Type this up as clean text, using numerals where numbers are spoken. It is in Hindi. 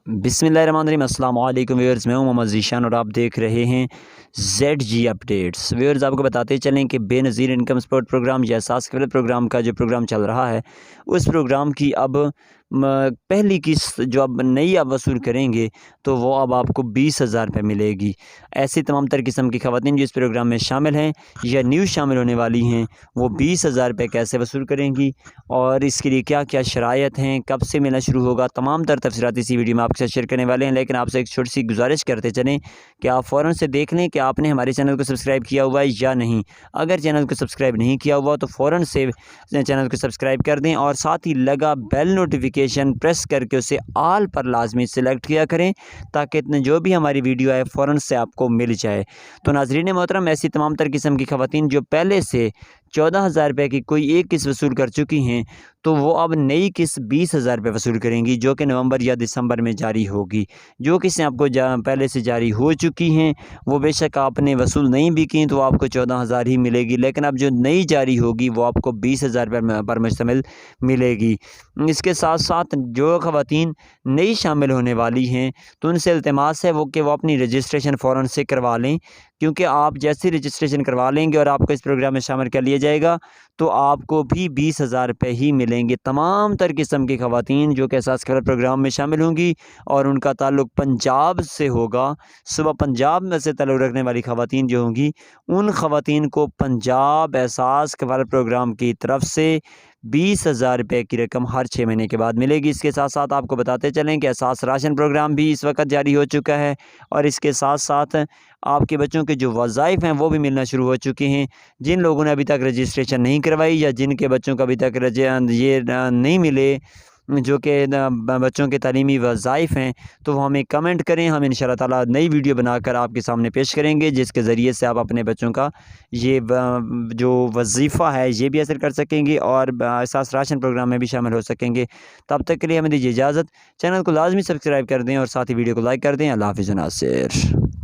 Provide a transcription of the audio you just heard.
बिस्मिल्लाहिर्रहमानिर्रहीम अस्सलाम वालेकुम व्यूअर्स, मैं हूं मोहम्मद ज़ीशान और आप देख रहे हैं ZG अपडेट्स। व्यूअर्स, आपको बताते चलें कि बेनज़ीर इनकम सपोर्ट प्रोग्राम या एहसास क़ब्ल प्रोग्राम का जो प्रोग्राम चल रहा है, उस प्रोग्राम की अब पहली किस्त जो अब नई आप वसूल करेंगे तो वो अब आपको 20,000 रुपये मिलेगी। ऐसी तमाम तर किस्म की ख़वातीन जो इस प्रोग्राम में शामिल हैं या न्यू शामिल होने वाली हैं, वो 20,000 रुपये कैसे वसूल करेंगी और इसके लिए क्या क्या शराइत हैं, कब से मिलना शुरू होगा, तमाम तर तफसीलात इसी वीडियो में आपके साथ शेयर करने वाले हैं। लेकिन आपसे एक छोटी सी गुजारिश करते चलें कि आप फ़ौरन से देख लें कि आपने हमारे चैनल को सब्सक्राइब किया हुआ है या नहीं। अगर चैनल को सब्सक्राइब नहीं किया हुआ तो फ़ौरन से चैनल को सब्सक्राइब कर दें और साथ ही लगा बेल नोटिफिकेशन प्रेस करके उसे ऑल पर लाजमी सेलेक्ट किया करें, ताकि जो भी हमारी वीडियो है फ़ौरन से आपको मिल जाए। तो नाज़रीन मोहतरम, ऐसी तमाम तर किस्म की ख़वातीन जो पहले से 14,000 रुपये की कोई एक किस्त वसूल कर चुकी हैं, तो वो अब नई किस्त 20,000 रुपये वसूल करेंगी, जो कि नवंबर या दिसंबर में जारी होगी। जो किस्तें आपको पहले से जारी हो चुकी हैं, वो बेशक आपने वसूल नहीं भी की तो आपको 14,000 ही मिलेगी, लेकिन अब जो नई जारी होगी वो आपको 20,000 रुपये पर मुश्तमिल मिलेगी। इसके साथ साथ जो ख़वातीन नई शामिल होने वाली हैं, तो उनसे इल्तिमास है कि वो अपनी रजिस्ट्रेशन फ़ौरन से करवा लें, क्योंकि आप जैसे रजिस्ट्रेशन करवा लेंगे और आपको इस प्रोग्राम में शामिल कर लिया जाएगा तो आपको भी 20,000 रुपये ही मिलेंगे। तमाम तर किस्म की ख़वातीन जो कि एहसास क़ब्ल प्रोग्राम में शामिल होंगी और उनका ताल्लुक़ पंजाब से होगा, सुबह पंजाब में से ताल्लुक़ रखने वाली ख़वातीन जो होंगी, उन ख़वातीन को पंजाब एहसास क़ब्ल प्रोग्राम की तरफ से 20,000 रुपये की रकम हर 6 महीने के बाद मिलेगी। इसके साथ साथ आपको बताते चलें कि एहसास राशन प्रोग्राम भी इस वक्त जारी हो चुका है और इसके साथ साथ आपके बच्चों के जो वज़ाइफ़ हैं वो भी मिलना शुरू हो चुके हैं। जिन लोगों ने अभी तक रजिस्ट्रेशन नहीं करवाई या जिनके बच्चों को अभी तक नहीं मिले, जो कि बच्चों के तालीमी वज़ाइफ़ हैं, तो वो हमें कमेंट करें। हम इंशाअल्लाह ताला नई वीडियो बनाकर आपके सामने पेश करेंगे, जिसके ज़रिए से आप अपने बच्चों का ये जो वज़ीफ़ा है ये भी हासिल कर सकेंगे और एहसास राशन प्रोग्राम में भी शामिल हो सकेंगे। तब तक के लिए हमें दीजिए इजाज़त। चैनल को लाज़मी सब्सक्राइब कर दें और साथ ही वीडियो को लाइक कर दें। अल्लाह हाफ़िज़ नासिर।